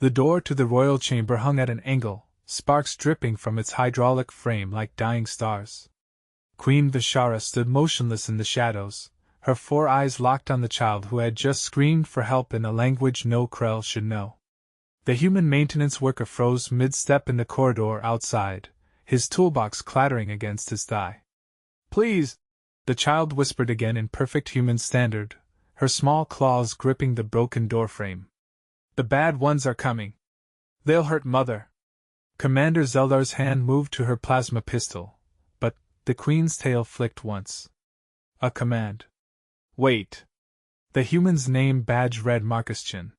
The door to the royal chamber hung at an angle, sparks dripping from its hydraulic frame like dying stars. Queen Vishara stood motionless in the shadows, her 4 eyes locked on the child who had just screamed for help in a language no Krell should know. The human maintenance worker froze mid-step in the corridor outside, his toolbox clattering against his thigh. "Please," the child whispered again in perfect human standard, her small claws gripping the broken doorframe. "The bad ones are coming. They'll hurt Mother." Commander Zeldar's hand moved to her plasma pistol, but the Queen's tail flicked once. A command. "Wait." The human's name badge read Markuschin.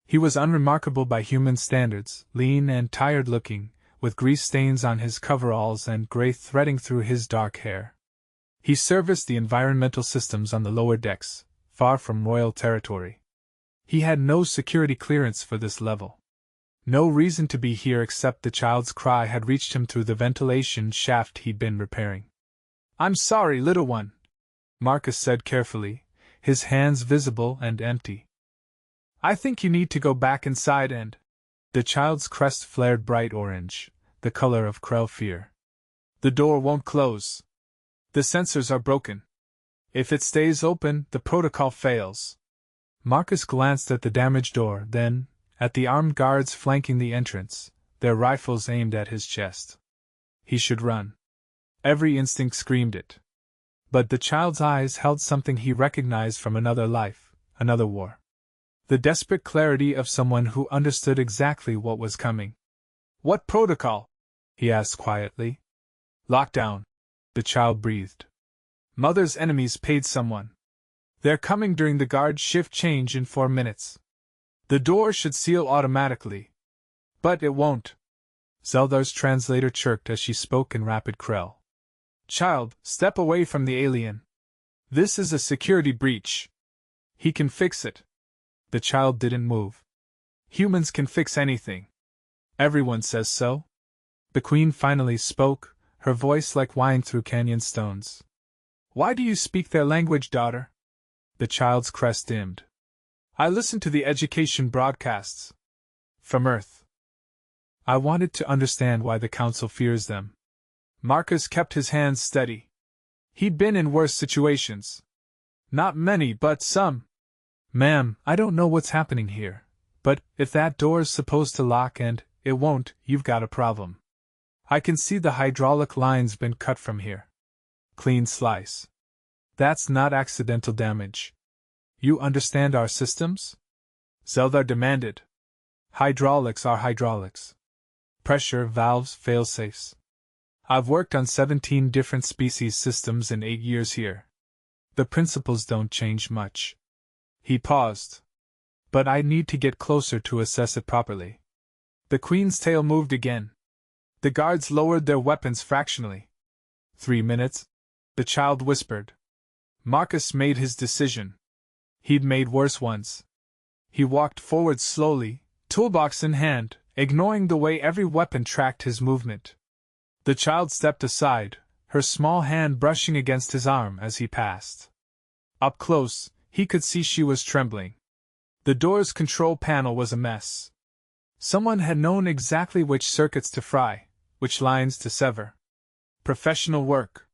He was unremarkable by human standards, lean and tired-looking, with grease stains on his coveralls and gray threading through his dark hair. He serviced the environmental systems on the lower decks, far from royal territory. He had no security clearance for this level. No reason to be here except the child's cry had reached him through the ventilation shaft he'd been repairing. "I'm sorry, little one," Marcus said carefully, his hands visible and empty. "I think you need to go back inside and—" The child's crest flared bright orange, the color of Krell fear. "The door won't close. The sensors are broken. If it stays open, the protocol fails." Marcus glanced at the damaged door, then at the armed guards flanking the entrance, their rifles aimed at his chest. He should run. Every instinct screamed it. But the child's eyes held something he recognized from another life, another war. The desperate clarity of someone who understood exactly what was coming. "What protocol?" he asked quietly. "Lockdown," the child breathed. "Mother's enemies paid someone. They're coming during the guard shift change in 4 minutes. The door should seal automatically. But it won't." Zeldar's translator chirped as she spoke in rapid Krell. "Child, step away from the alien. This is a security breach. He can fix it." The child didn't move. "Humans can fix anything. Everyone says so." The Queen finally spoke, her voice like wine through canyon stones. "Why do you speak their language, daughter?" The child's crest dimmed. "I listen to the education broadcasts. From Earth. I wanted to understand why the Council fears them." Marcus kept his hands steady. He'd been in worse situations. "Not many, but some." "Ma'am, I don't know what's happening here, but if that door's supposed to lock and it won't, you've got a problem. I can see the hydraulic line's been cut from here. Clean slice. That's not accidental damage. You understand our systems?" Zeldar demanded. "Hydraulics are hydraulics. Pressure, valves, fail-safes. I've worked on 17 different species systems in 8 years here. The principles don't change much." He paused. "But I need to get closer to assess it properly." The Queen's tail moved again. The guards lowered their weapons fractionally. 3 minutes, the child whispered. Marcus made his decision. He'd made worse ones. He walked forward slowly, toolbox in hand, ignoring the way every weapon tracked his movement. The child stepped aside, her small hand brushing against his arm as he passed. Up close, he could see she was trembling. The door's control panel was a mess. Someone had known exactly which circuits to fry, which lines to sever. Professional work.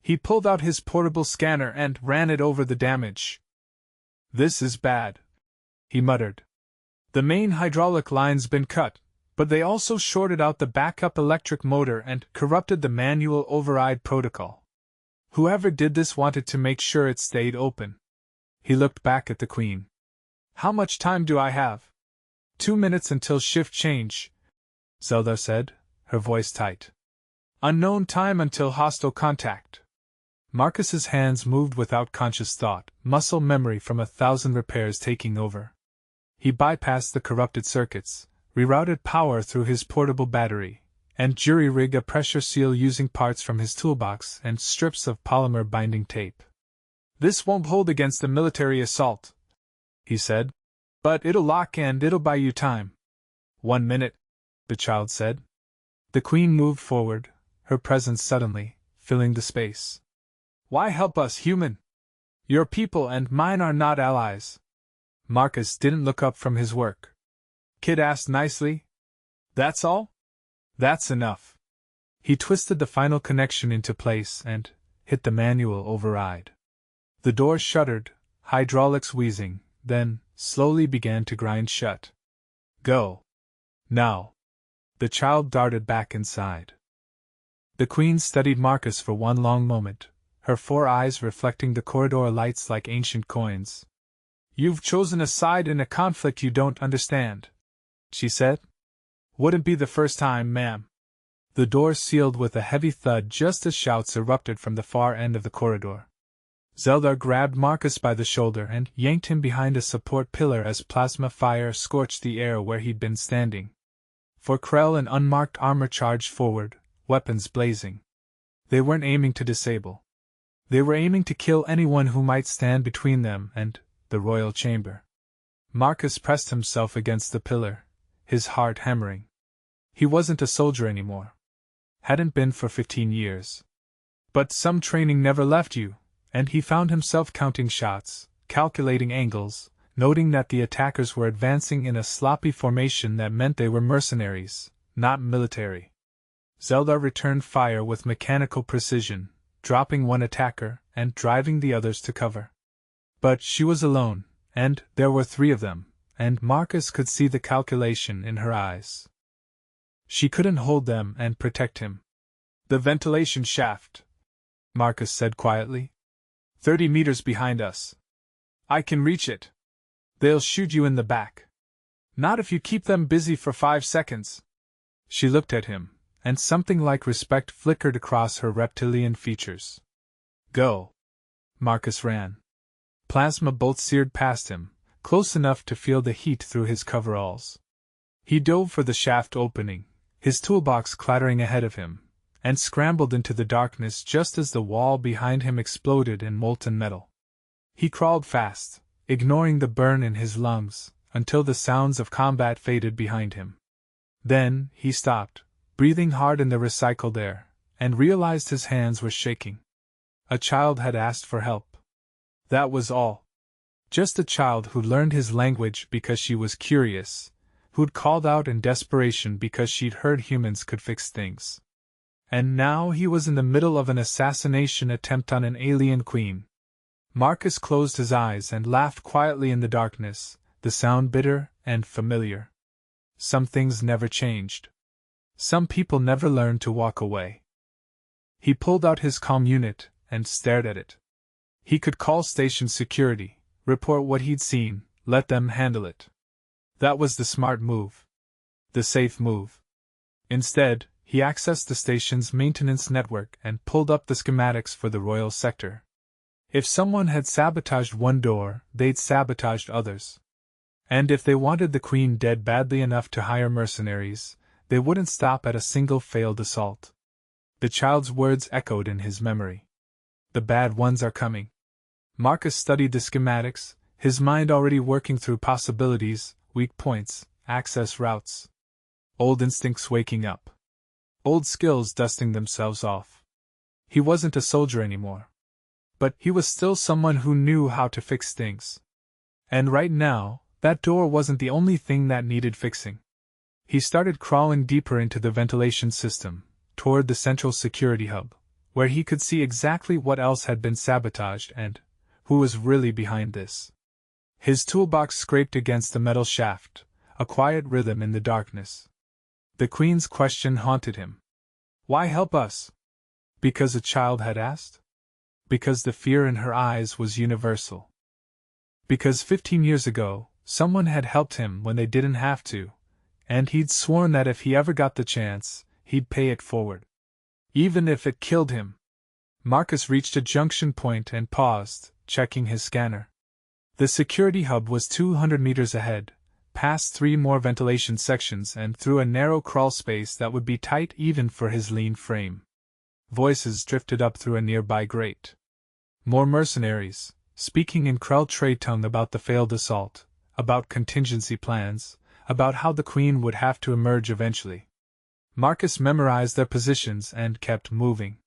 He pulled out his portable scanner and ran it over the damage. "This is bad," he muttered. "The main hydraulic line's been cut, but they also shorted out the backup electric motor and corrupted the manual override protocol. Whoever did this wanted to make sure it stayed open." He looked back at the Queen. "How much time do I have?" 2 minutes until shift change," Zeldar said, her voice tight. "Unknown time until hostile contact." Marcus's hands moved without conscious thought, muscle memory from 1,000 repairs taking over. He bypassed the corrupted circuits, rerouted power through his portable battery, and jury-rigged a pressure seal using parts from his toolbox and strips of polymer binding tape. "This won't hold against a military assault," he said, "but it'll lock and it'll buy you time." 1 minute, the child said. The Queen moved forward, her presence suddenly filling the space. "Why help us, human? Your people and mine are not allies." Marcus didn't look up from his work. Kid asked nicely. That's all? That's enough. He twisted the final connection into place and hit the manual override. The door shuddered, hydraulics wheezing, then slowly began to grind shut. Go. Now. The child darted back inside. The Queen studied Marcus for one long moment, her 4 eyes reflecting the corridor lights like ancient coins. You've chosen a side in a conflict you don't understand, she said. Wouldn't be the first time, ma'am. The door sealed with a heavy thud just as shouts erupted from the far end of the corridor. Zeldar grabbed Marcus by the shoulder and yanked him behind a support pillar as plasma fire scorched the air where he'd been standing. For Krell, an unmarked armor charged forward, weapons blazing. They weren't aiming to disable. They were aiming to kill anyone who might stand between them and the royal chamber. Marcus pressed himself against the pillar, his heart hammering. He wasn't a soldier anymore. Hadn't been for 15 years. But some training never left you, and he found himself counting shots, calculating angles, noting that the attackers were advancing in a sloppy formation that meant they were mercenaries, not military. Zeldar returned fire with mechanical precision, dropping one attacker and driving the others to cover. But she was alone, and there were 3 of them, and Marcus could see the calculation in her eyes. She couldn't hold them and protect him. The ventilation shaft, Marcus said quietly. 30 meters behind us. I can reach it. They'll shoot you in the back. Not if you keep them busy for 5 seconds. She looked at him, and something like respect flickered across her reptilian features. Go. Marcus ran. Plasma bolts seared past him, close enough to feel the heat through his coveralls. He dove for the shaft opening, his toolbox clattering ahead of him, and scrambled into the darkness just as the wall behind him exploded in molten metal. He crawled fast, ignoring the burn in his lungs, until the sounds of combat faded behind him. Then he stopped, breathing hard in the recycled air, and realized his hands were shaking. A child had asked for help. That was all. Just a child who'd learned his language because she was curious, who'd called out in desperation because she'd heard humans could fix things. And now he was in the middle of an assassination attempt on an alien queen. Marcus closed his eyes and laughed quietly in the darkness, the sound bitter and familiar. Some things never changed. Some people never learned to walk away. He pulled out his comm unit and stared at it. He could call station security, report what he'd seen, let them handle it. That was the smart move. The safe move. Instead, he accessed the station's maintenance network and pulled up the schematics for the royal sector. If someone had sabotaged one door, they'd sabotaged others. And if they wanted the Queen dead badly enough to hire mercenaries, they wouldn't stop at a single failed assault. The child's words echoed in his memory. The bad ones are coming. Marcus studied the schematics, his mind already working through possibilities, weak points, access routes. Old instincts waking up. Old skills dusting themselves off. He wasn't a soldier anymore. But he was still someone who knew how to fix things. And right now, that door wasn't the only thing that needed fixing. He started crawling deeper into the ventilation system, toward the central security hub, where he could see exactly what else had been sabotaged and who was really behind this. His toolbox scraped against the metal shaft, a quiet rhythm in the darkness. The Queen's question haunted him. Why help us? Because a child had asked? Because the fear in her eyes was universal. Because 15 years ago, someone had helped him when they didn't have to, and he'd sworn that if he ever got the chance, he'd pay it forward. Even if it killed him. Marcus reached a junction point and paused, checking his scanner. The security hub was 200 meters ahead, past 3 more ventilation sections and through a narrow crawl space that would be tight even for his lean frame. Voices drifted up through a nearby grate. More mercenaries, speaking in Krell trade tongue about the failed assault, about contingency plans, about how the Queen would have to emerge eventually. Marcus memorized their positions and kept moving.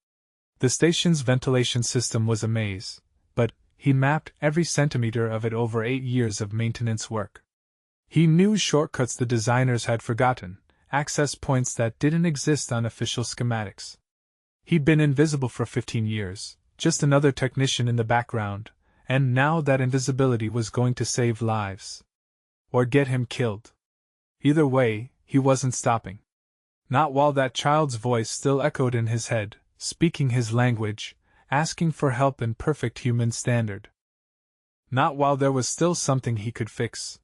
The station's ventilation system was a maze, but he mapped every centimeter of it over 8 years of maintenance work. He knew shortcuts the designers had forgotten, access points that didn't exist on official schematics. He'd been invisible for 15 years, just another technician in the background, and now that invisibility was going to save lives. Or get him killed. Either way, he wasn't stopping. Not while that child's voice still echoed in his head, speaking his language, asking for help in perfect human standard. Not while there was still something he could fix.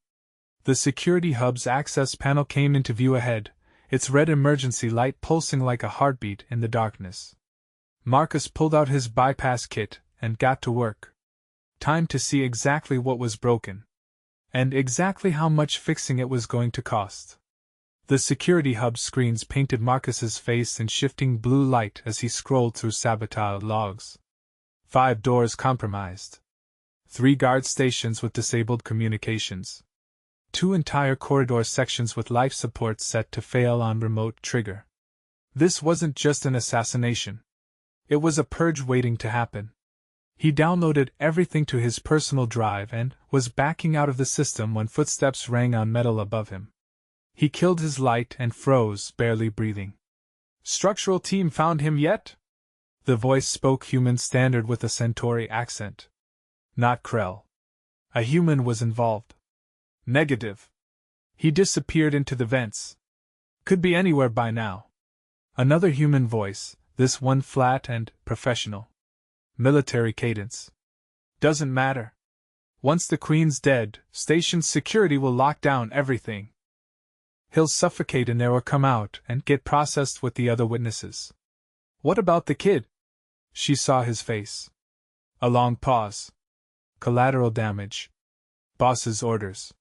The security hub's access panel came into view ahead, its red emergency light pulsing like a heartbeat in the darkness. Marcus pulled out his bypass kit and got to work. Time to see exactly what was broken. And exactly how much fixing it was going to cost. The security hub screens painted Marcus's face in shifting blue light as he scrolled through sabotaged logs. 5 doors compromised. 3 guard stations with disabled communications. 2 entire corridor sections with life support set to fail on remote trigger. This wasn't just an assassination. It was a purge waiting to happen. He downloaded everything to his personal drive and was backing out of the system when footsteps rang on metal above him. He killed his light and froze, barely breathing. "Structural team found him yet?" The voice spoke human standard with a Centauri accent. Not Krell. A human was involved. Negative. He disappeared into the vents. Could be anywhere by now. Another human voice, this one flat and professional. Military cadence. Doesn't matter. Once the Queen's dead, station security will lock down everything. He'll suffocate in there or come out and get processed with the other witnesses. What about the kid? She saw his face. A long pause. Collateral damage. Boss's orders.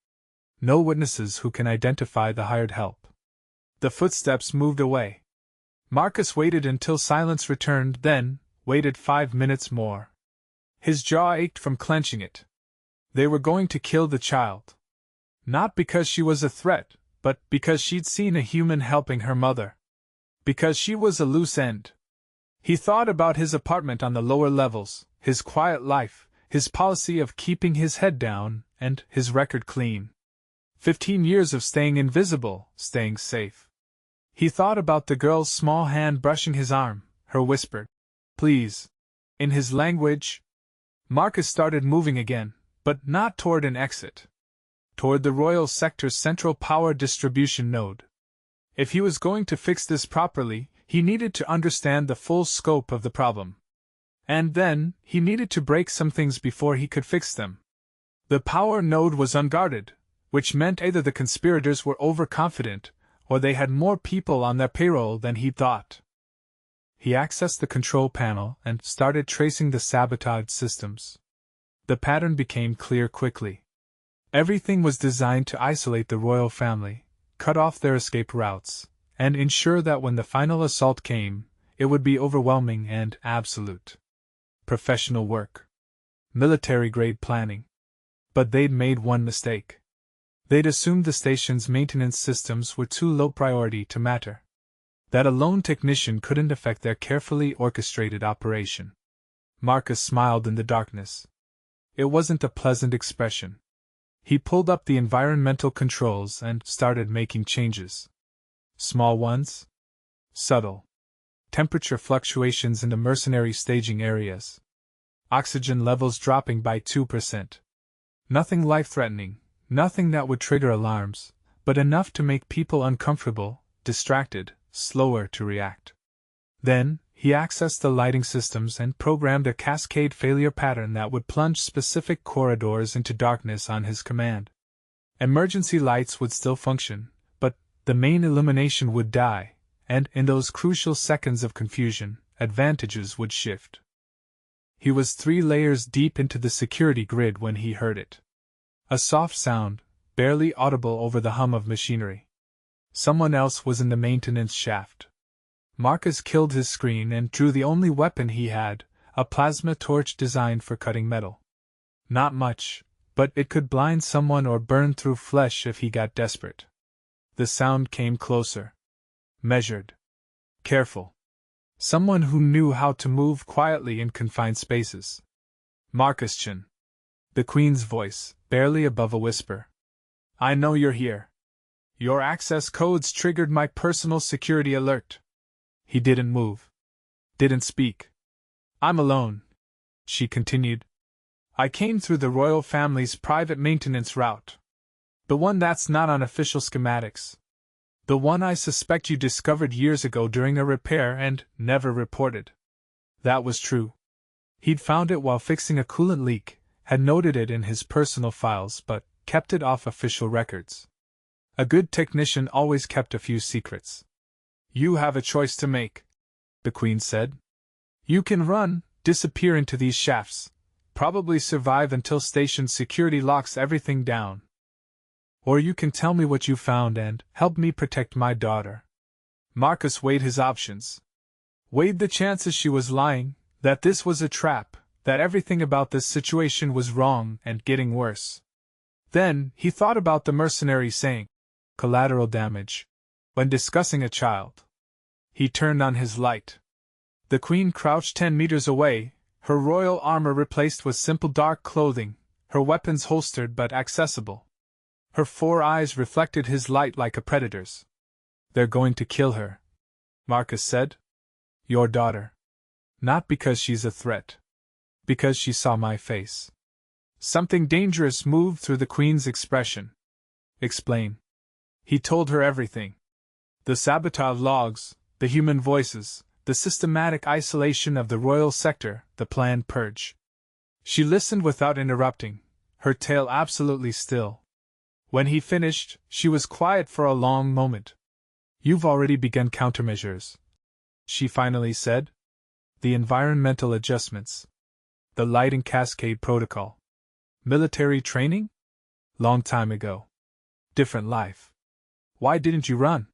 No witnesses who can identify the hired help. The footsteps moved away. Marcus waited until silence returned, then waited 5 minutes more. His jaw ached from clenching it. They were going to kill the child. Not because she was a threat, but because she'd seen a human helping her mother. Because she was a loose end. He thought about his apartment on the lower levels, his quiet life, his policy of keeping his head down, and his record clean. 15 years of staying invisible, staying safe. He thought about the girl's small hand brushing his arm, her whispered, "Please," in his language. Marcus started moving again, but not toward an exit. Toward the Royal Sector's central power distribution node. If he was going to fix this properly, he needed to understand the full scope of the problem. And then, he needed to break some things before he could fix them. The power node was unguarded, which meant either the conspirators were overconfident, or they had more people on their payroll than he thought. He accessed the control panel and started tracing the sabotaged systems. The pattern became clear quickly. Everything was designed to isolate the royal family, cut off their escape routes, and ensure that when the final assault came, it would be overwhelming and absolute. Professional work. Military-grade planning. But they'd made one mistake. They'd assumed the station's maintenance systems were too low priority to matter. That a lone technician couldn't affect their carefully orchestrated operation. Marcus smiled in the darkness. It wasn't a pleasant expression. He pulled up the environmental controls and started making changes. Small ones. Subtle. Temperature fluctuations in the mercenary staging areas. Oxygen levels dropping by 2%. Nothing life-threatening, nothing that would trigger alarms, but enough to make people uncomfortable, distracted, slower to react. Then, he accessed the lighting systems and programmed a cascade failure pattern that would plunge specific corridors into darkness on his command. Emergency lights would still function, but the main illumination would die, and in those crucial seconds of confusion, advantages would shift. He was 3 layers deep into the security grid when he heard it. A soft sound, barely audible over the hum of machinery. Someone else was in the maintenance shaft. Marcus killed his screen and drew the only weapon he had, a plasma torch designed for cutting metal. Not much, but it could blind someone or burn through flesh if he got desperate. The sound came closer. Measured. Careful. Someone who knew how to move quietly in confined spaces. Marcus Chin. The Queen's voice, barely above a whisper. I know you're here. Your access codes triggered my personal security alert. He didn't move. Didn't speak. I'm alone, she continued. I came through the royal family's private maintenance route. The one that's not on official schematics. The one I suspect you discovered years ago during a repair and never reported. That was true. He'd found it while fixing a coolant leak, had noted it in his personal files but kept it off official records. A good technician always kept a few secrets. You have a choice to make, the Queen said. You can run, disappear into these shafts, probably survive until station security locks everything down. Or you can tell me what you found and help me protect my daughter. Marcus weighed his options. Weighed the chances she was lying, that this was a trap, that everything about this situation was wrong and getting worse. Then, he thought about the mercenary saying, collateral damage, when discussing a child. He turned on his light. The Queen crouched 10 meters away, her royal armor replaced with simple dark clothing, her weapons holstered but accessible. Her 4 eyes reflected his light like a predator's. They're going to kill her, Marcus said. Your daughter. Not because she's a threat. Because she saw my face. Something dangerous moved through the Queen's expression. Explain. He told her everything. The sabotage logs, the human voices, the systematic isolation of the royal sector, the planned purge. She listened without interrupting, her tail absolutely still. When he finished, she was quiet for a long moment. You've already begun countermeasures, she finally said. The environmental adjustments. The lighting cascade protocol. Military training? Long time ago. Different life. Why didn't you run?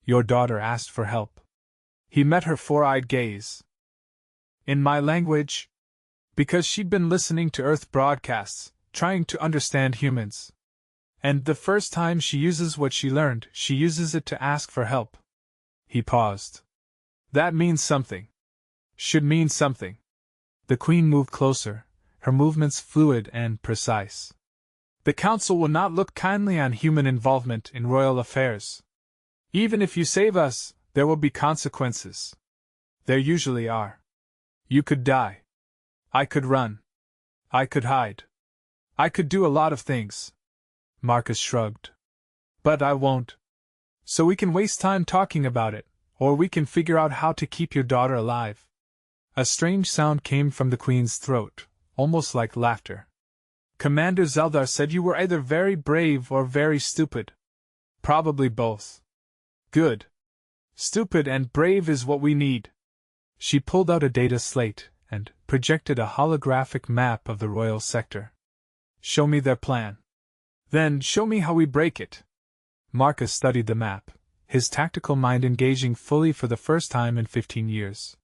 Your daughter asked for help. He met her 4-eyed gaze. In my language? Because she'd been listening to Earth broadcasts, trying to understand humans. And the first time she uses what she learned, she uses it to ask for help. He paused. That means something. Should mean something. The Queen moved closer, her movements fluid and precise. The Council will not look kindly on human involvement in royal affairs. Even if you save us, there will be consequences. There usually are. You could die. I could run. I could hide. I could do a lot of things. Marcus shrugged. But I won't. So we can waste time talking about it, or we can figure out how to keep your daughter alive. A strange sound came from the Queen's throat, almost like laughter. Commander Zeldar said you were either very brave or very stupid. Probably both. Good. Stupid and brave is what we need. She pulled out a data slate and projected a holographic map of the royal sector. Show me their plan. Then show me how we break it. Marcus studied the map, his tactical mind engaging fully for the first time in 15 years.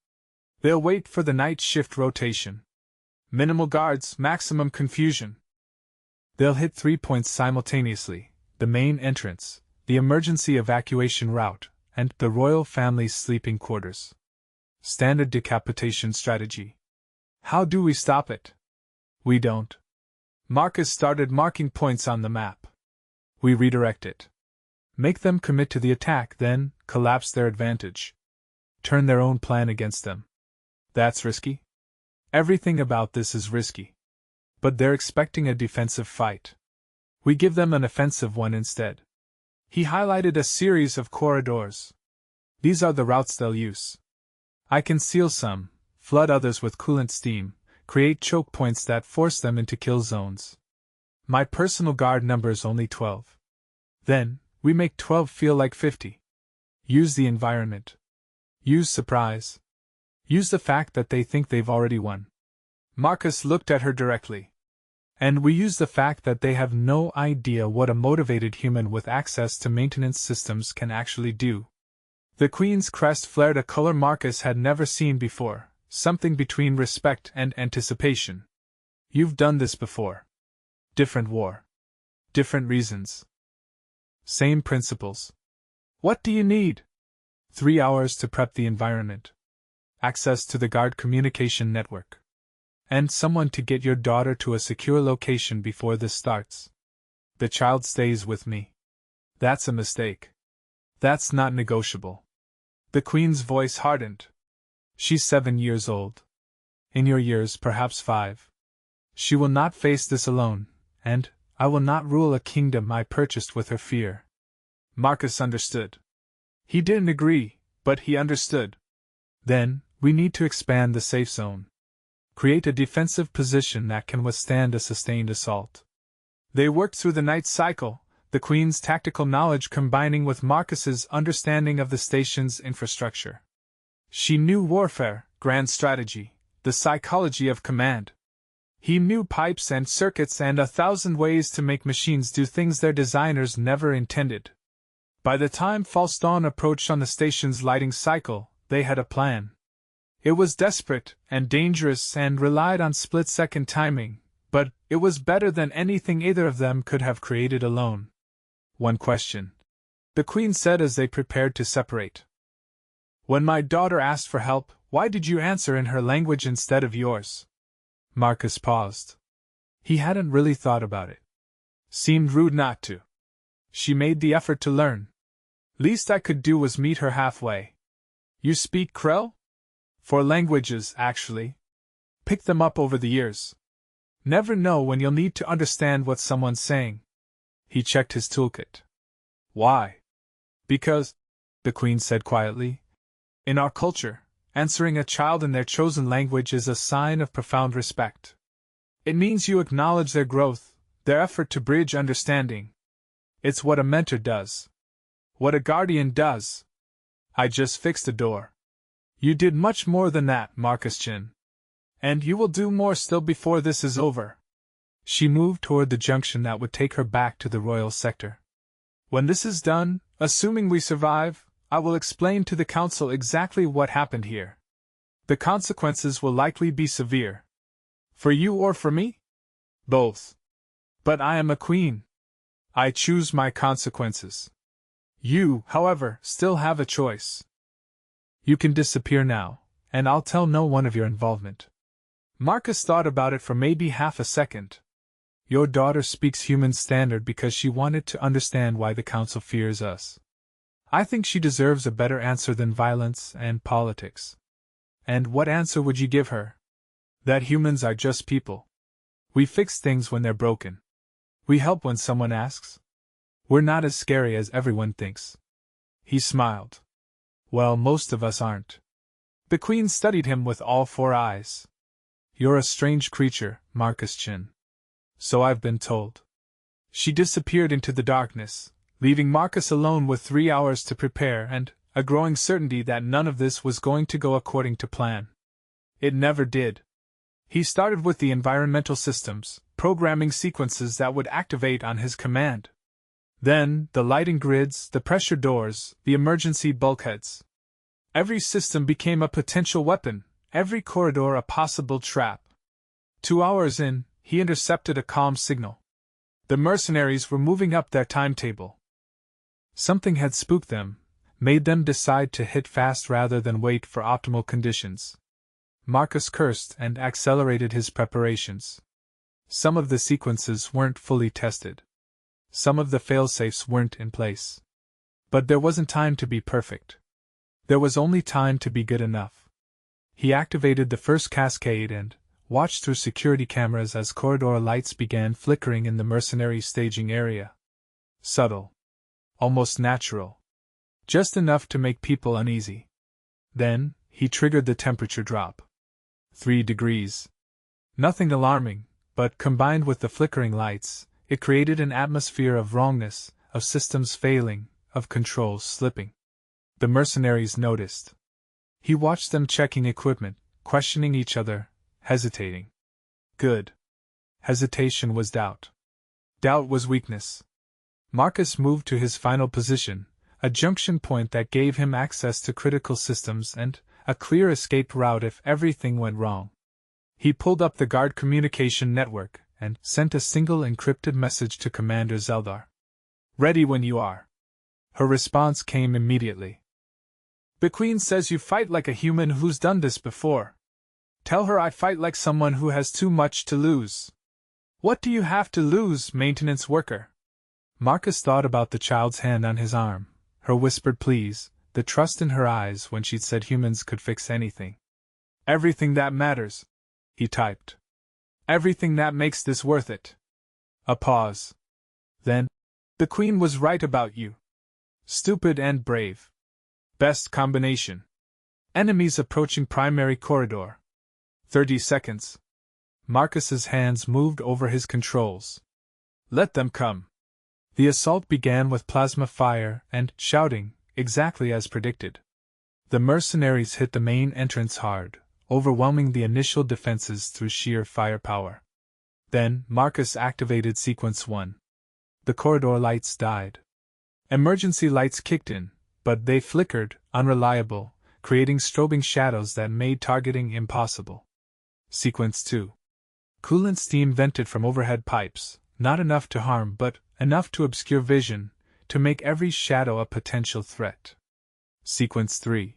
They'll wait for the night shift rotation. Minimal guards, maximum confusion. They'll hit 3 points simultaneously: the main entrance, the emergency evacuation route, and the royal family's sleeping quarters. Standard decapitation strategy. How do we stop it? We don't. Marcus started marking points on the map. We redirect it. Make them commit to the attack, then collapse their advantage. Turn their own plan against them. That's risky? Everything about this is risky. But they're expecting a defensive fight. We give them an offensive one instead. He highlighted a series of corridors. These are the routes they'll use. I can seal some, flood others with coolant steam, create choke points that force them into kill zones. My personal guard number's only 12. Then, we make 12 feel like 50. Use the environment. Use surprise. Use the fact that they think they've already won. Marcus looked at her directly. And we use the fact that they have no idea what a motivated human with access to maintenance systems can actually do. The Queen's crest flared a color Marcus had never seen before, something between respect and anticipation. You've done this before. Different war. Different reasons. Same principles. What do you need? 3 hours to prep the environment. Access to the guard communication network. And someone to get your daughter to a secure location before this starts. The child stays with me. That's a mistake. That's not negotiable. The Queen's voice hardened. She's 7 years old. In your years, perhaps 5. She will not face this alone, and I will not rule a kingdom I purchased with her fear. Marcus understood. He didn't agree, but he understood. Then, we need to expand the safe zone. Create a defensive position that can withstand a sustained assault. They worked through the night cycle, the Queen's tactical knowledge combining with Marcus's understanding of the station's infrastructure. She knew warfare, grand strategy, the psychology of command. He knew pipes and circuits and 1,000 ways to make machines do things their designers never intended. By the time false dawn approached on the station's lighting cycle, they had a plan. It was desperate and dangerous and relied on split-second timing, but it was better than anything either of them could have created alone. One question, the Queen said as they prepared to separate. When my daughter asked for help, why did you answer in her language instead of yours? Marcus paused. He hadn't really thought about it. Seemed rude not to. She made the effort to learn. Least I could do was meet her halfway. You speak Krell? 4 languages, actually. Pick them up over the years. Never know when you'll need to understand what someone's saying. He checked his toolkit. Why? Because, the Queen said quietly, in our culture, answering a child in their chosen language is a sign of profound respect. It means you acknowledge their growth, their effort to bridge understanding. It's what a mentor does. What a guardian does. I just fixed a door. You did much more than that, Marcus Chin. And you will do more still before this is over. She moved toward the junction that would take her back to the royal sector. When this is done, assuming we survive, I will explain to the council exactly what happened here. The consequences will likely be severe. For you or for me? Both. But I am a queen. I choose my consequences. You, however, still have a choice. You can disappear now, and I'll tell no one of your involvement. Marcus thought about it for maybe half a second. Your daughter speaks human standard because she wanted to understand why the council fears us. I think she deserves a better answer than violence and politics. And what answer would you give her? That humans are just people. We fix things when they're broken. We help when someone asks. We're not as scary as everyone thinks. He smiled. Well, most of us aren't. The Queen studied him with all 4 eyes. You're a strange creature, Marcus Chin. So I've been told. She disappeared into the darkness, leaving Marcus alone with 3 hours to prepare and a growing certainty that none of this was going to go according to plan. It never did. He started with the environmental systems, programming sequences that would activate on his command. Then, the lighting grids, the pressure doors, the emergency bulkheads. Every system became a potential weapon, every corridor a possible trap. 2 hours in, he intercepted a comm signal. The mercenaries were moving up their timetable. Something had spooked them, made them decide to hit fast rather than wait for optimal conditions. Marcus cursed and accelerated his preparations. Some of the sequences weren't fully tested. Some of the failsafes weren't in place. But there wasn't time to be perfect. There was only time to be good enough. He activated the first cascade and watched through security cameras as corridor lights began flickering in the mercenary staging area. Subtle. Almost natural. Just enough to make people uneasy. Then, he triggered the temperature drop. 3 degrees. Nothing alarming, but combined with the flickering lights, it created an atmosphere of wrongness, of systems failing, of controls slipping. The mercenaries noticed. He watched them checking equipment, questioning each other, hesitating. Good. Hesitation was doubt. Doubt was weakness. Marcus moved to his final position, a junction point that gave him access to critical systems and a clear escape route if everything went wrong. He pulled up the guard communication network and sent a single encrypted message to Commander Zeldar. Ready when you are. Her response came immediately. The Queen says you fight like a human who's done this before. Tell her I fight like someone who has too much to lose. What do you have to lose, maintenance worker? Marcus thought about the child's hand on his arm, her whispered pleas, the trust in her eyes when she'd said humans could fix anything. Everything that matters, he typed. Everything that makes this worth it. A pause. Then, the Queen was right about you. Stupid and brave. Best combination. Enemies approaching primary corridor. 30 seconds. Marcus's hands moved over his controls. Let them come. The assault began with plasma fire and shouting, exactly as predicted. The mercenaries hit the main entrance hard, overwhelming the initial defenses through sheer firepower. Then, Marcus activated Sequence 1. The corridor lights died. Emergency lights kicked in, but they flickered, unreliable, creating strobing shadows that made targeting impossible. Sequence 2. Coolant steam vented from overhead pipes, not enough to harm but enough to obscure vision, to make every shadow a potential threat. Sequence 3.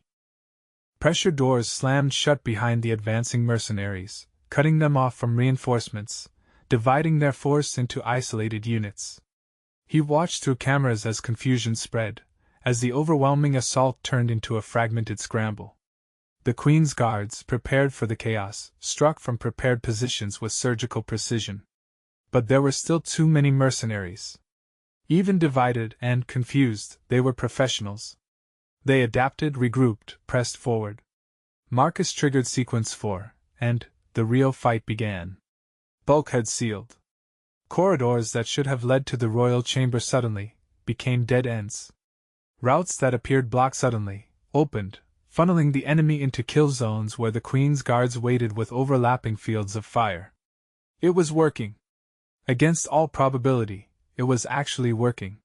Pressure doors slammed shut behind the advancing mercenaries, cutting them off from reinforcements, dividing their force into isolated units. He watched through cameras as confusion spread, as the overwhelming assault turned into a fragmented scramble. The Queen's guards, prepared for the chaos, struck from prepared positions with surgical precision. But there were still too many mercenaries. Even divided and confused, they were professionals. They adapted, regrouped, pressed forward. Marcus triggered Sequence 4, and the real fight began. Bulkheads sealed. Corridors that should have led to the royal chamber suddenly became dead ends. Routes that appeared blocked suddenly opened, funneling the enemy into kill zones where the Queen's guards waited with overlapping fields of fire. It was working. Against all probability, it was actually working.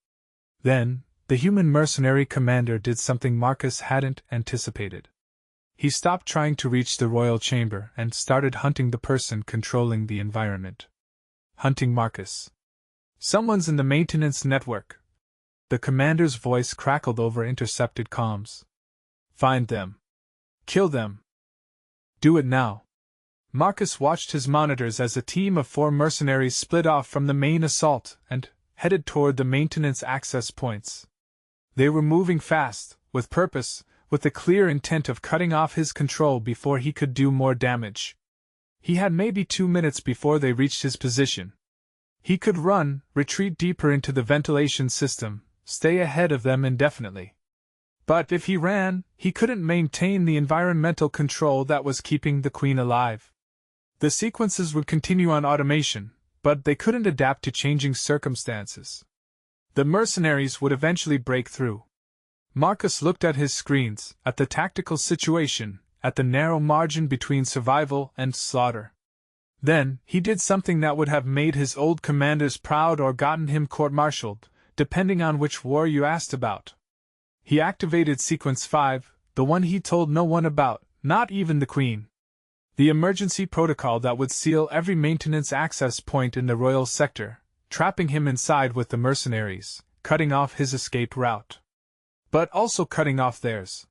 Then, the human mercenary commander did something Marcus hadn't anticipated. He stopped trying to reach the royal chamber and started hunting the person controlling the environment. Hunting Marcus. Someone's in the maintenance network. The commander's voice crackled over intercepted comms. Find them. Kill them. Do it now. Marcus watched his monitors as a team of 4 mercenaries split off from the main assault and headed toward the maintenance access points. They were moving fast, with purpose, with the clear intent of cutting off his control before he could do more damage. He had maybe 2 minutes before they reached his position. He could run, retreat deeper into the ventilation system, stay ahead of them indefinitely. But if he ran, he couldn't maintain the environmental control that was keeping the Queen alive. The sequences would continue on automation, but they couldn't adapt to changing circumstances. The mercenaries would eventually break through. Marcus looked at his screens, at the tactical situation, at the narrow margin between survival and slaughter. Then, he did something that would have made his old commanders proud or gotten him court-martialed, depending on which war you asked about. He activated Sequence 5, the one he told no one about, not even the Queen. The emergency protocol that would seal every maintenance access point in the royal sector, trapping him inside with the mercenaries, cutting off his escape route. But also cutting off theirs.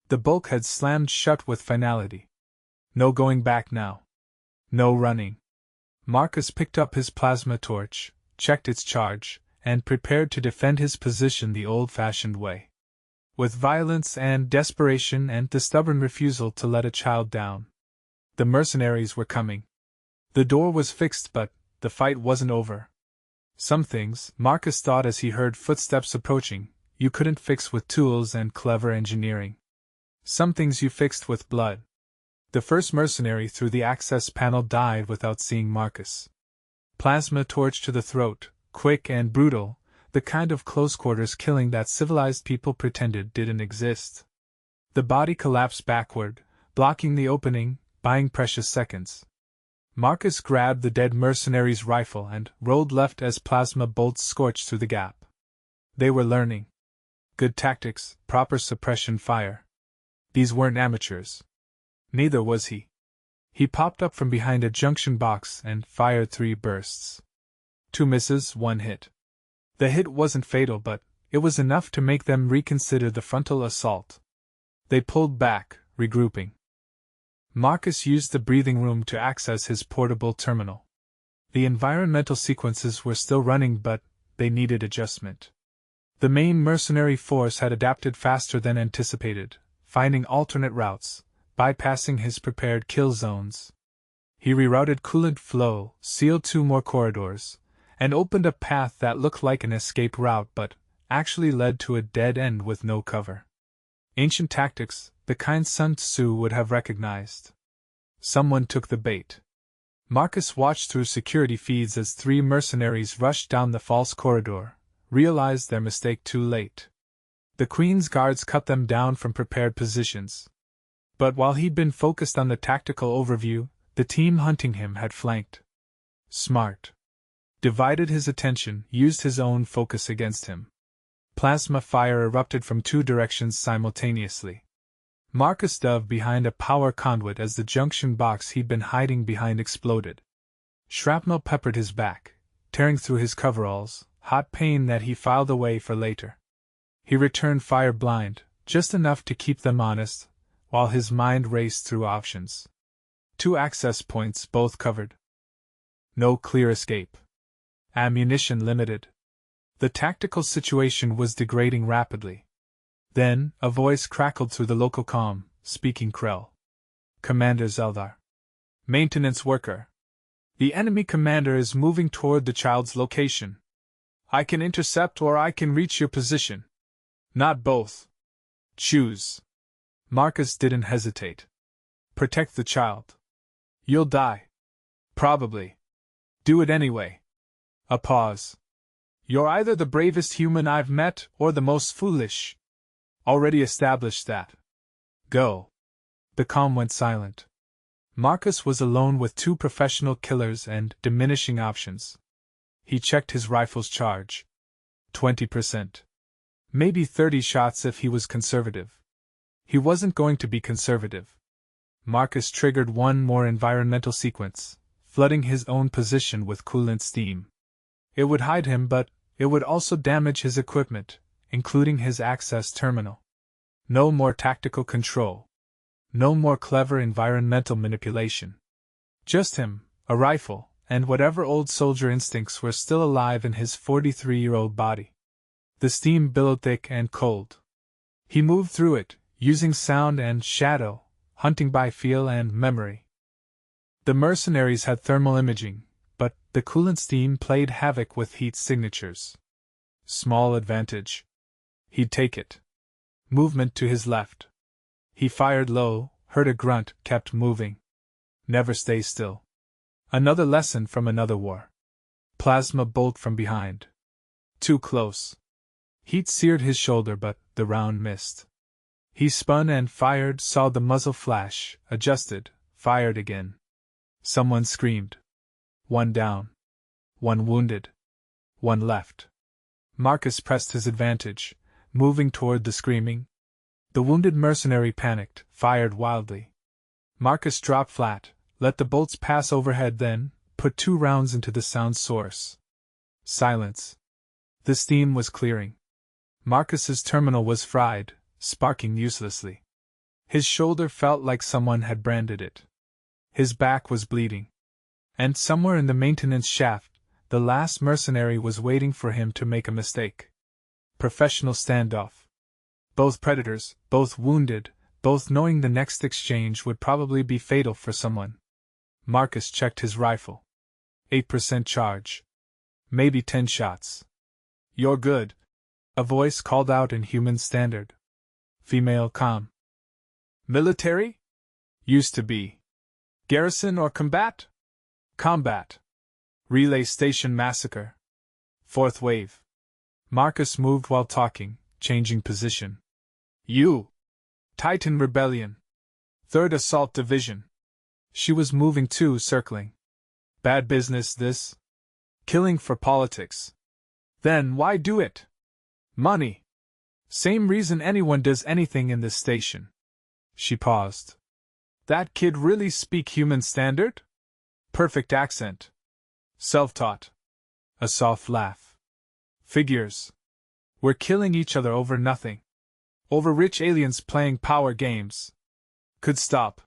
The bulkhead slammed shut with finality. No going back now. No running. Marcus picked up his plasma torch, checked its charge, and prepared to defend his position the old-fashioned way. With violence and desperation and the stubborn refusal to let a child down. The mercenaries were coming. The door was fixed, but the fight wasn't over. Some things, Marcus thought as he heard footsteps approaching, you couldn't fix with tools and clever engineering. Some things you fixed with blood. The first mercenary through the access panel died without seeing Marcus. Plasma torch to the throat, quick and brutal, the kind of close-quarters killing that civilized people pretended didn't exist. The body collapsed backward, blocking the opening, buying precious seconds. Marcus grabbed the dead mercenary's rifle and rolled left as plasma bolts scorched through the gap. They were learning. Good tactics, proper suppression fire. These weren't amateurs. Neither was he. He popped up from behind a junction box and fired 3 bursts. 2 misses, 1 hit. The hit wasn't fatal, but it was enough to make them reconsider the frontal assault. They pulled back, regrouping. Marcus used the breathing room to access his portable terminal. The environmental sequences were still running, but they needed adjustment. The main mercenary force had adapted faster than anticipated, finding alternate routes, bypassing his prepared kill zones. He rerouted coolant flow, sealed 2 more corridors, and opened a path that looked like an escape route but actually led to a dead end with no cover. Ancient tactics, the kind Sun Tzu would have recognized. Someone took the bait. Marcus watched through security feeds as 3 mercenaries rushed down the false corridor, realized their mistake too late. The Queen's guards cut them down from prepared positions. But while he'd been focused on the tactical overview, the team hunting him had flanked. Smart. Divided his attention, used his own focus against him. Plasma fire erupted from 2 directions simultaneously. Marcus dove behind a power conduit as the junction box he'd been hiding behind exploded. Shrapnel peppered his back, tearing through his coveralls, hot pain that he filed away for later. He returned fire blind, just enough to keep them honest, while his mind raced through options. 2 access points, both covered. No clear escape. Ammunition limited. The tactical situation was degrading rapidly. Then, a voice crackled through the local comm, speaking Krell. Commander Zeldar. Maintenance worker. The enemy commander is moving toward the child's location. I can intercept or I can reach your position. Not both. Choose. Marcus didn't hesitate. Protect the child. You'll die. Probably. Do it anyway. A pause. You're either the bravest human I've met or the most foolish. Already established that. Go. The comm went silent. Marcus was alone with 2 professional killers and diminishing options. He checked his rifle's charge. 20%. Maybe 30 shots if he was conservative. He wasn't going to be conservative. Marcus triggered one more environmental sequence, flooding his own position with coolant steam. It would hide him, but it would also damage his equipment, including his access terminal. No more tactical control. No more clever environmental manipulation. Just him, a rifle, and whatever old soldier instincts were still alive in his 43-year-old body. The steam billowed thick and cold. He moved through it, using sound and shadow, hunting by feel and memory. The mercenaries had thermal imaging, but the coolant steam played havoc with heat signatures. Small advantage. He'd take it. Movement to his left. He fired low, heard a grunt, kept moving. Never stay still. Another lesson from another war. Plasma bolt from behind. Too close. Heat seared his shoulder, but the round missed. He spun and fired, saw the muzzle flash, adjusted, fired again. Someone screamed. 1 down. 1 wounded. 1 left. Marcus pressed his advantage, moving toward the screaming. The wounded mercenary panicked, fired wildly. Marcus dropped flat, let the bolts pass overhead, then put 2 rounds into the sound source. Silence. The steam was clearing. Marcus's terminal was fried, sparking uselessly. His shoulder felt like someone had branded it. His back was bleeding. And somewhere in the maintenance shaft, the last mercenary was waiting for him to make a mistake. Professional standoff. Both predators, both wounded, both knowing the next exchange would probably be fatal for someone. Marcus checked his rifle. 8% charge. Maybe 10 shots. You're good. A voice called out in human standard. Female comm. Military? Used to be. Garrison or combat? Combat. Relay station massacre. 4th wave. Marcus moved while talking, changing position. You. Titan Rebellion. 3rd Assault Division. She was moving too, circling. Bad business, this. Killing for politics. Then why do it? Money. Same reason anyone does anything in this station. She paused. That kid really speak human standard? Perfect accent. Self-taught. A soft laugh. Figures. We're killing each other over nothing. Over rich aliens playing power games. Could stop,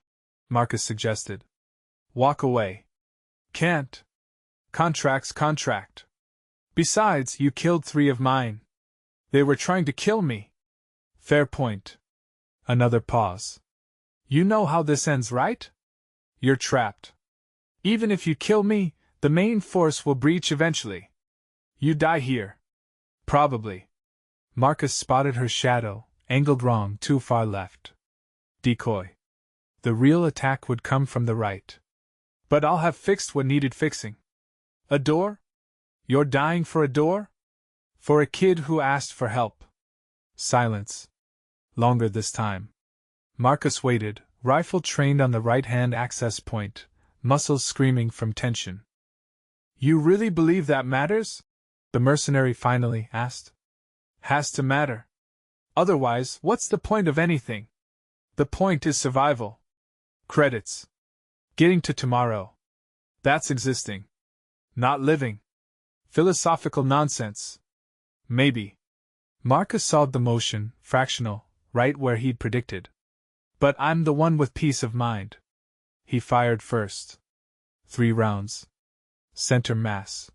Marcus suggested. Walk away. Can't. Contract. Besides, you killed 3 of mine. They were trying to kill me. Fair point. Another pause. You know how this ends, right? You're trapped. Even if you kill me, the main force will breach eventually. You die here. Probably. Marcus spotted her shadow, angled wrong, too far left. Decoy. The real attack would come from the right. But I'll have fixed what needed fixing. A door? You're dying for a door? For a kid who asked for help. Silence. Longer this time. Marcus waited, rifle trained on the right-hand access point, muscles screaming from tension. You really believe that matters? The mercenary finally asked. Has to matter. Otherwise, what's the point of anything? The point is survival. Credits. Getting to tomorrow. That's existing. Not living. Philosophical nonsense. Maybe. Marcus saw the motion, fractional, right where he'd predicted. But I'm the one with peace of mind. He fired first. 3 rounds. Center mass.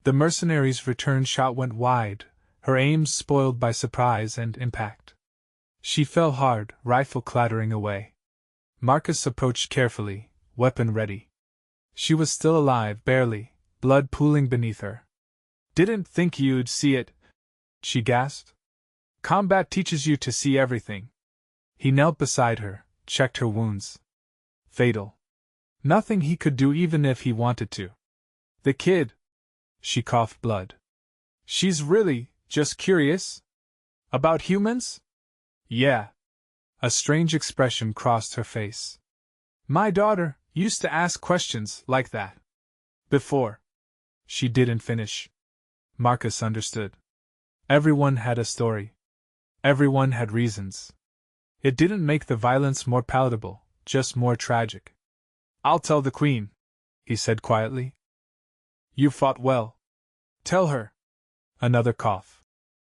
The mercenary's return shot went wide, her aim spoiled by surprise and impact. She fell hard, rifle clattering away. Marcus approached carefully, weapon ready. She was still alive, barely, blood pooling beneath her. Didn't think you'd see it, she gasped. Combat teaches you to see everything. He knelt beside her, checked her wounds. Fatal. Nothing he could do even if he wanted to. The kid. She coughed blood. She's really just curious? About humans? Yeah. A strange expression crossed her face. My daughter used to ask questions like that. Before. She didn't finish. Marcus understood. Everyone had a story. Everyone had reasons. It didn't make the violence more palatable, just more tragic. I'll tell the Queen, he said quietly. You fought well. Tell her. Another cough.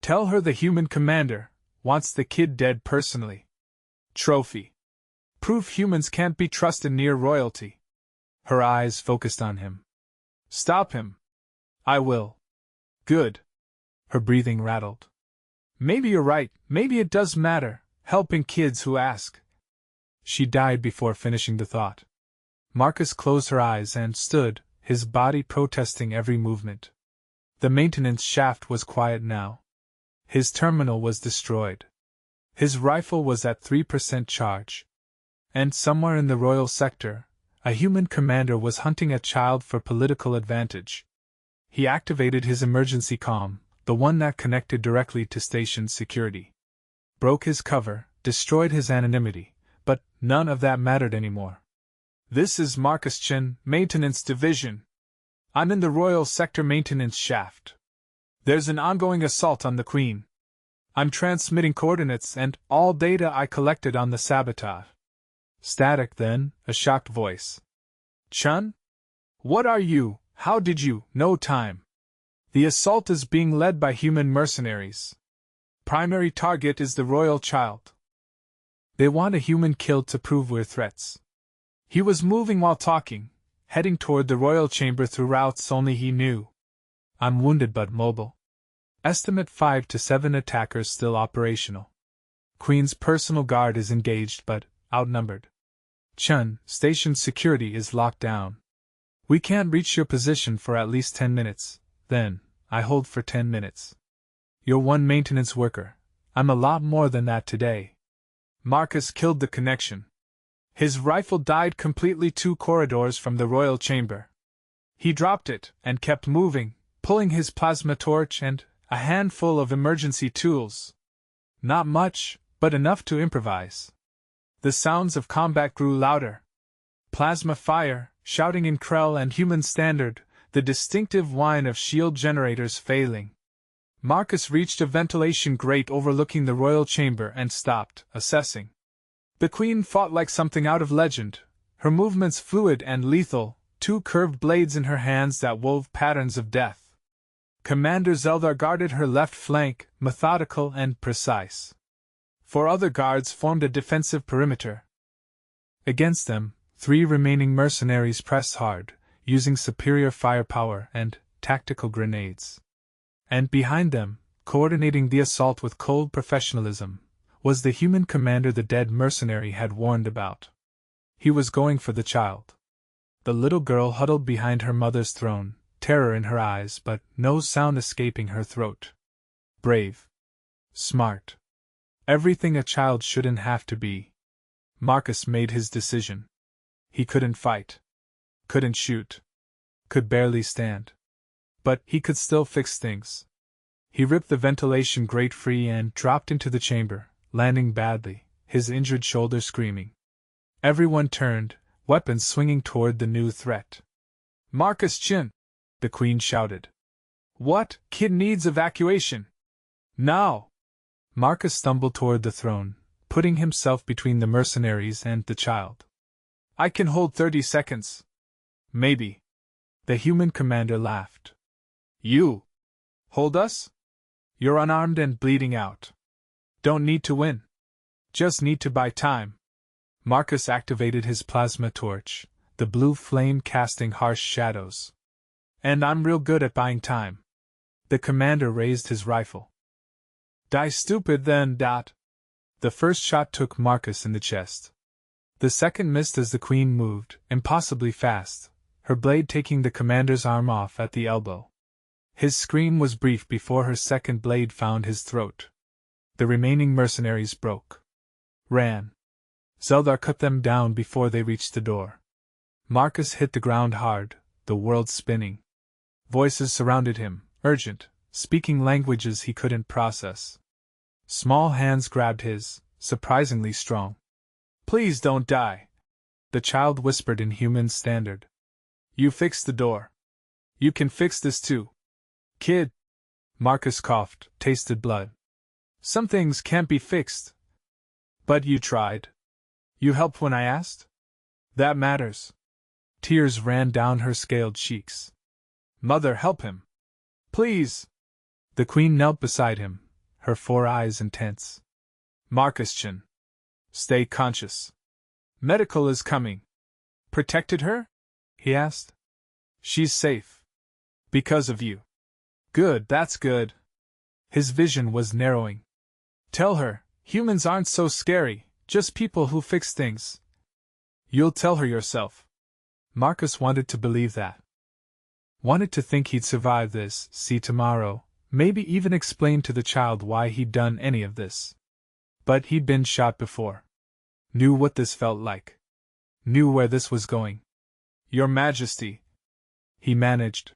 Tell her the human commander wants the kid dead personally. Trophy. Proof humans can't be trusted near royalty. Her eyes focused on him. Stop him. I will. Good. Her breathing rattled. Maybe you're right, maybe it does matter, helping kids who ask. She died before finishing the thought. Marcus closed her eyes and stood, his body protesting every movement. The maintenance shaft was quiet now. His terminal was destroyed. His rifle was at 3% charge. And somewhere in the royal sector, a human commander was hunting a child for political advantage. He activated his emergency comm, the one that connected directly to station security. Broke his cover, destroyed his anonymity, but none of that mattered anymore. This is Marcus Chen, Maintenance Division. I'm in the Royal Sector Maintenance Shaft. There's an ongoing assault on the Queen. I'm transmitting coordinates and all data I collected on the sabotage. Static then, a shocked voice. Chun? What are you? How did you? No time. The assault is being led by human mercenaries. Primary target is the royal child. They want a human killed to prove we're threats. He was moving while talking, heading toward the royal chamber through routes only he knew. I'm wounded but mobile. Estimate 5 to 7 attackers still operational. Queen's personal guard is engaged but outnumbered. Chun, station security is locked down. We can't reach your position for at least 10 minutes, then, I hold for 10 minutes. You're one maintenance worker. I'm a lot more than that today. Marcus killed the connection. His rifle died completely 2 corridors from the royal chamber. He dropped it and kept moving, pulling his plasma torch and a handful of emergency tools. Not much, but enough to improvise. The sounds of combat grew louder. Plasma fire, shouting in Krell and human standard, the distinctive whine of shield generators failing. Marcus reached a ventilation grate overlooking the royal chamber and stopped, assessing. The Queen fought like something out of legend, her movements fluid and lethal, 2 curved blades in her hands that wove patterns of death. Commander Zeldar guarded her left flank, methodical and precise. 4 other guards formed a defensive perimeter. Against them, 3 remaining mercenaries pressed hard, using superior firepower and tactical grenades. And behind them, coordinating the assault with cold professionalism, was the human commander the dead mercenary had warned about. He was going for the child. The little girl huddled behind her mother's throne, terror in her eyes but no sound escaping her throat. Brave. Smart. Everything a child shouldn't have to be. Marcus made his decision. He couldn't fight. Couldn't shoot. Could barely stand. But he could still fix things. He ripped the ventilation grate free and dropped into the chamber, landing badly, his injured shoulder screaming. Everyone turned, weapons swinging toward the new threat. "Marcus Chin!" the Queen shouted. "What? Kid needs evacuation! Now!" Marcus stumbled toward the throne, putting himself between the mercenaries and the child. "I can hold 30 seconds. Maybe." The human commander laughed. "You? Hold us? You're unarmed and bleeding out. Don't need to win. Just need to buy time." Marcus activated his plasma torch, the blue flame casting harsh shadows. "And I'm real good at buying time." The commander raised his rifle. "Die stupid then, Dot." The first shot took Marcus in the chest. The second missed as the Queen moved, impossibly fast, her blade taking the commander's arm off at the elbow. His scream was brief before her second blade found his throat. The remaining mercenaries broke. Ran. Zeldar cut them down before they reached the door. Marcus hit the ground hard, the world spinning. Voices surrounded him, urgent, speaking languages he couldn't process. Small hands grabbed his, surprisingly strong. "Please don't die," the child whispered in human standard. "You fixed the door. You can fix this too. Kid." Marcus coughed, tasted blood. "Some things can't be fixed. But you tried. You helped when I asked? That matters." Tears ran down her scaled cheeks. "Mother, help him. Please." The Queen knelt beside him, her 4 eyes intense. "Marcus Chin. Stay conscious. Medical is coming." "Protected her?" he asked. "She's safe. Because of you." "Good, that's good." His vision was narrowing. "Tell her, humans aren't so scary, just people who fix things." "You'll tell her yourself." Marcus wanted to believe that. Wanted to think he'd survive this, see tomorrow, maybe even explain to the child why he'd done any of this. But he'd been shot before. Knew what this felt like. Knew where this was going. "Your Majesty," he managed.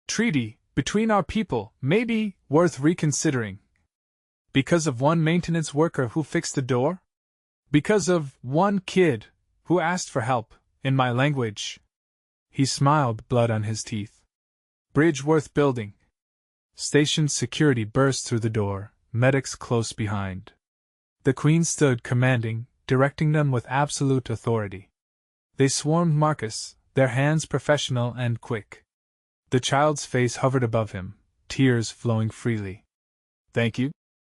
"Treaty between our people, maybe worth reconsidering. Because of one maintenance worker who fixed the door? Because of one kid who asked for help, in my language." He smiled, blood on his teeth. "Bridge worth building." Stationed security burst through the door, medics close behind. The Queen stood commanding, directing them with absolute authority. They swarmed Marcus, their hands professional and quick. The child's face hovered above him, tears flowing freely. "Thank you,"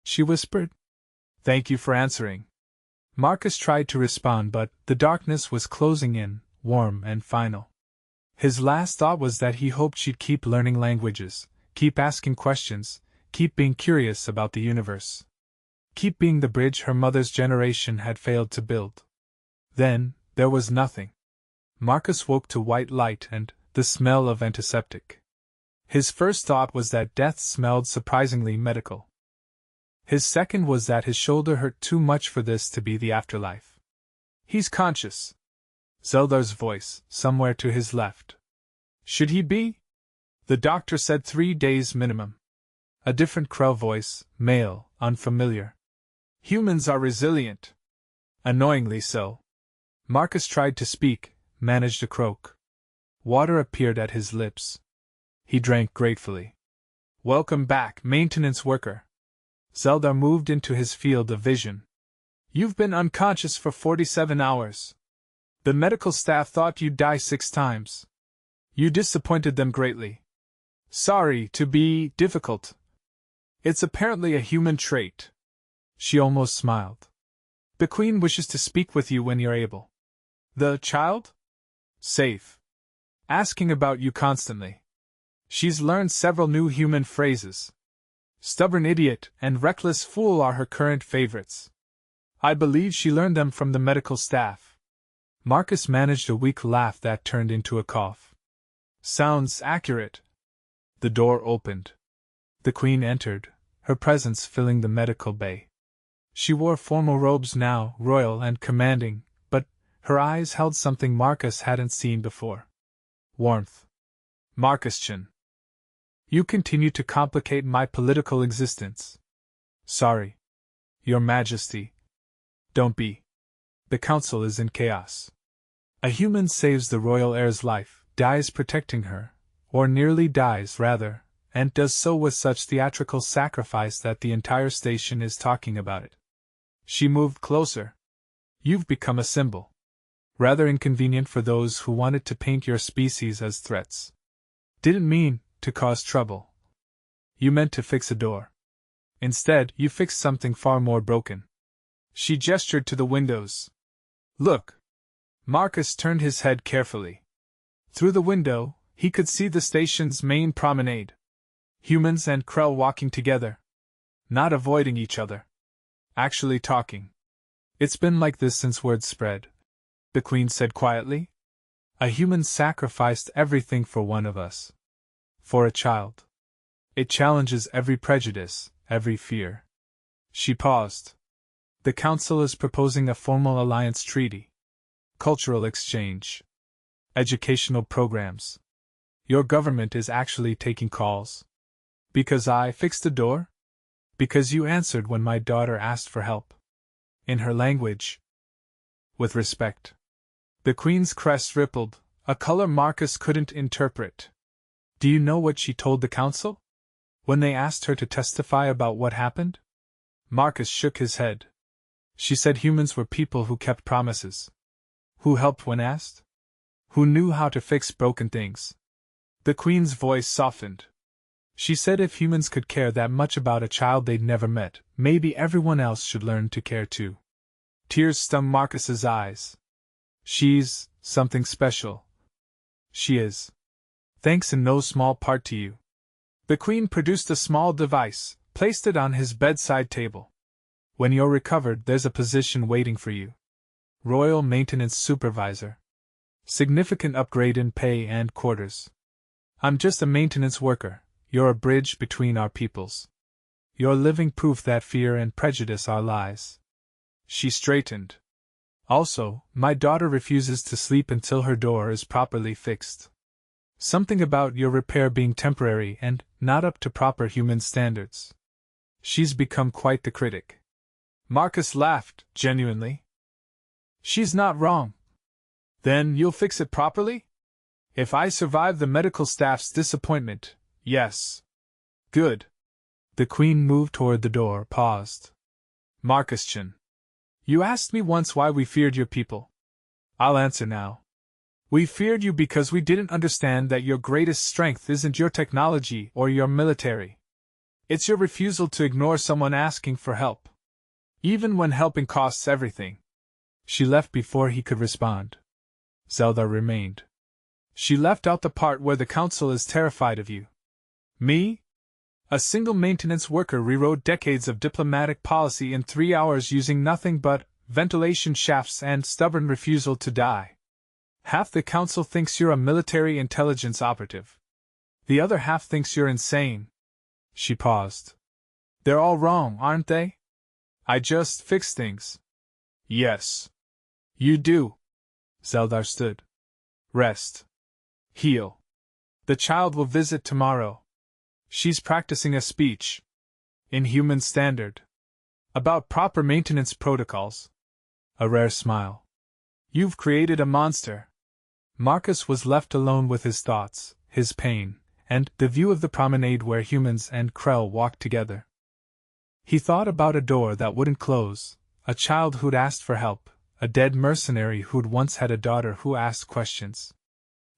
she whispered. "Thank you for answering." Marcus tried to respond, but the darkness was closing in, warm and final. His last thought was that he hoped she'd keep learning languages, keep asking questions, keep being curious about the universe. Keep being the bridge her mother's generation had failed to build. Then, there was nothing. Marcus woke to white light and the smell of antiseptic. His first thought was that death smelled surprisingly medical. His second was that his shoulder hurt too much for this to be the afterlife. "He's conscious." Zeldar's voice, somewhere to his left. "Should he be?" "The doctor said 3 days minimum." A different Krell voice, male, unfamiliar. "Humans are resilient." "Annoyingly so." Marcus tried to speak, managed a croak. Water appeared at his lips. He drank gratefully. "Welcome back, maintenance worker." Zeldar moved into his field of vision. "You've been unconscious for 47 hours. The medical staff thought you'd die 6 times. You disappointed them greatly. Sorry to be difficult. It's apparently a human trait." She almost smiled. "The Queen wishes to speak with you when you're able." "The child?" "Safe. Asking about you constantly. She's learned several new human phrases." Stubborn idiot and reckless fool are her current favorites. I believe she learned them from the medical staff. Marcus managed a weak laugh that turned into a cough. Sounds accurate. The door opened. The Queen entered, her presence filling the medical bay. She wore formal robes now, royal and commanding, but her eyes held something Marcus hadn't seen before. Warmth. Marcus Chen. You continue to complicate my political existence. Sorry. Your Majesty. Don't be. The council is in chaos. A human saves the royal heir's life, dies protecting her, or nearly dies, rather, and does so with such theatrical sacrifice that the entire station is talking about it. She moved closer. You've become a symbol. Rather inconvenient for those who wanted to paint your species as threats. Didn't mean to cause trouble. You meant to fix a door. Instead, you fixed something far more broken. She gestured to the windows. Look. Marcus turned his head carefully. Through the window, he could see the station's main promenade. Humans and Krell walking together. Not avoiding each other. Actually talking. It's been like this since word spread, the Queen said quietly. A human sacrificed everything for one of us. For a child. It challenges every prejudice, every fear. She paused. The Council is proposing a formal alliance treaty. Cultural exchange. Educational programs. Your government is actually taking calls. Because I fixed the door? Because you answered when my daughter asked for help. In her language. With respect. The Queen's crest rippled, a color Marcus couldn't interpret. Do you know what she told the council? When they asked her to testify about what happened? Marcus shook his head. She said humans were people who kept promises. Who helped when asked? Who knew how to fix broken things. The Queen's voice softened. She said if humans could care that much about a child they'd never met, maybe everyone else should learn to care too. Tears stung Marcus's eyes. She's something special. She is. Thanks in no small part to you. The Queen produced a small device, placed it on his bedside table. When you're recovered, there's a position waiting for you. Royal Maintenance Supervisor. Significant upgrade in pay and quarters. I'm just a maintenance worker. You're a bridge between our peoples. You're living proof that fear and prejudice are lies. She straightened. Also, my daughter refuses to sleep until her door is properly fixed. Something about your repair being temporary and not up to proper human standards. She's become quite the critic. Marcus laughed, genuinely. She's not wrong. Then you'll fix it properly? If I survive the medical staff's disappointment, yes. Good. The Queen moved toward the door, paused. Marcus Chen. You asked me once why we feared your people. I'll answer now. We feared you because we didn't understand that your greatest strength isn't your technology or your military. It's your refusal to ignore someone asking for help. Even when helping costs everything. She left before he could respond. Zelda remained. She left out the part where the council is terrified of you. Me? A single maintenance worker rewrote decades of diplomatic policy in 3 hours using nothing but ventilation shafts and stubborn refusal to die. Half the council thinks you're a military intelligence operative. The other half thinks you're insane. She paused. They're all wrong, aren't they? I just fix things. Yes. You do. Zeldar stood. Rest. Heal. The child will visit tomorrow. She's practicing a speech. In human standard. About proper maintenance protocols. A rare smile. You've created a monster. Marcus was left alone with his thoughts, his pain, and the view of the promenade where humans and Krell walked together. He thought about a door that wouldn't close, a child who'd asked for help, a dead mercenary who'd once had a daughter who asked questions.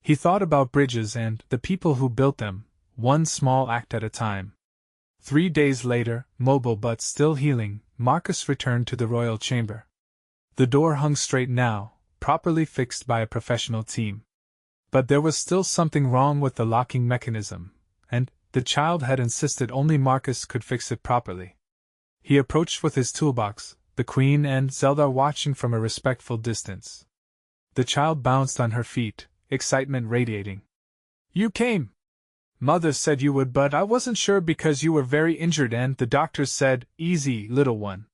He thought about bridges and the people who built them, one small act at a time. 3 days later, mobile but still healing, Marcus returned to the royal chamber. The door hung straight now, properly fixed by a professional team. But there was still something wrong with the locking mechanism, and The child had insisted only Marcus could fix it properly. He approached with his toolbox, the Queen and Zeldar watching from a respectful distance. The child bounced on her feet, excitement radiating. "You came! Mother said you would, but I wasn't sure because you were very injured and the doctors said, 'Easy, little one.'"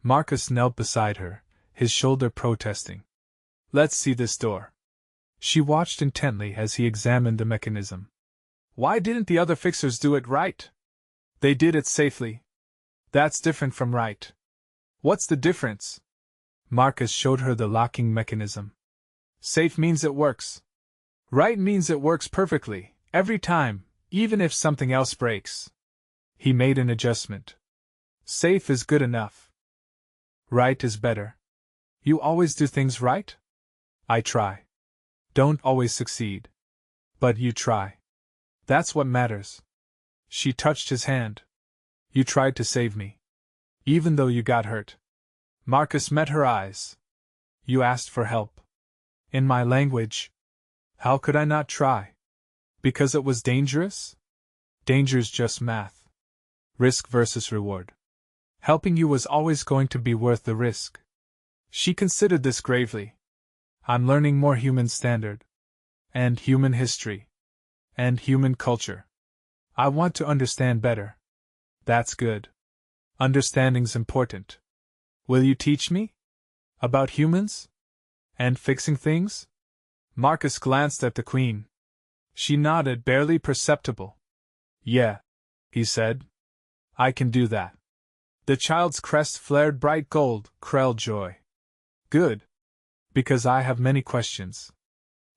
Marcus knelt beside her, his shoulder protesting. "Let's see this door." She watched intently as he examined the mechanism. "Why didn't the other fixers do it right?" "They did it safely." "That's different from right." "What's the difference?" Marcus showed her the locking mechanism. "Safe means it works. Right means it works perfectly, every time, even if something else breaks." He made an adjustment. "Safe is good enough. Right is better." "You always do things right?" "I try. Don't always succeed. But you try. That's what matters." She touched his hand. "You tried to save me. Even though you got hurt." Marcus met her eyes. "You asked for help. In my language. How could I not try? Because it was dangerous? Danger's just math. Risk versus reward. Helping you was always going to be worth the risk." She considered this gravely. "I'm learning more human standard. And human history. And human culture. I want to understand better." "That's good. Understanding's important. Will you teach me? About humans? And fixing things?" Marcus glanced at the Queen. She nodded, barely perceptible. "Yeah," he said. "I can do that." The child's crest flared bright gold, Krell joy. "Good. Because I have many questions.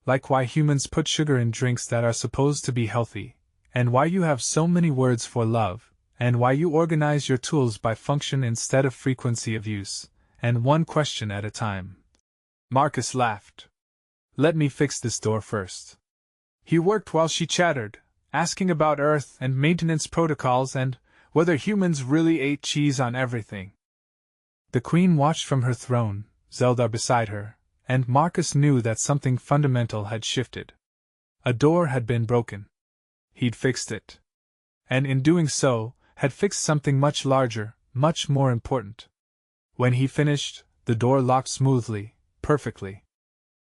Like why humans put sugar in drinks that are supposed to be healthy, and why you have so many words for love, and why you organize your tools by function instead of frequency of use, and one question at a time." Marcus laughed. "Let me fix this door first." He worked while she chattered, asking about Earth and maintenance protocols and whether humans really ate cheese on everything. The Queen watched from her throne, Zeldar beside her, and Marcus knew that something fundamental had shifted. A door had been broken. He'd fixed it. And in doing so, had fixed something much larger, much more important. When he finished, the door locked smoothly, perfectly.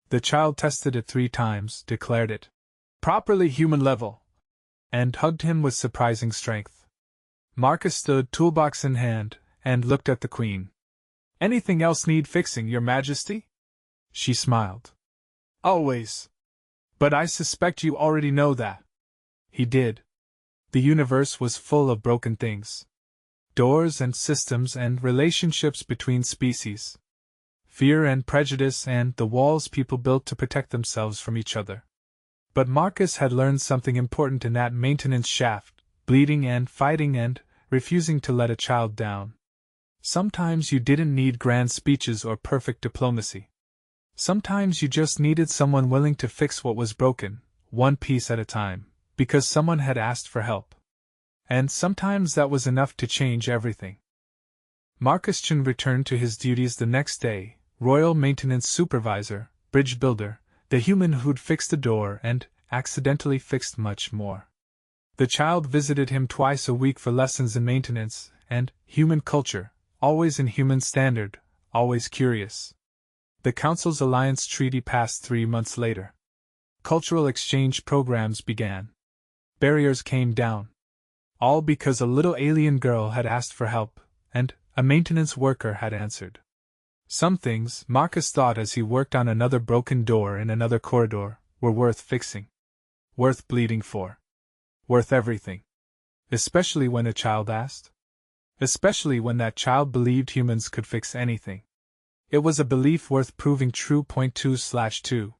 The child tested it 3 times, declared it properly human level, and hugged him with surprising strength. Marcus stood, toolbox in hand, and looked at the Queen. "Anything else need fixing, Your Majesty?" She smiled. "Always. But I suspect you already know that." He did. The universe was full of broken things. Doors and systems and relationships between species. Fear and prejudice and the walls people built to protect themselves from each other. But Marcus had learned something important in that maintenance shaft, bleeding and fighting and refusing to let a child down. Sometimes you didn't need grand speeches or perfect diplomacy. Sometimes you just needed someone willing to fix what was broken, one piece at a time, because someone had asked for help. And sometimes that was enough to change everything. Marcus Chen returned to his duties the next day, Royal Maintenance Supervisor, Bridge Builder, the human who'd fixed the door and accidentally fixed much more. The child visited him twice a week for lessons in maintenance and human culture, always in human standard, always curious. The Council's alliance treaty passed 3 months later. Cultural exchange programs began. Barriers came down. All because a little alien girl had asked for help, and a maintenance worker had answered. Some things, Marcus thought as he worked on another broken door in another corridor, were worth fixing. Worth bleeding for. Worth everything. Especially when a child asked. Especially when that child believed humans could fix anything. It was a belief worth proving true. 2/2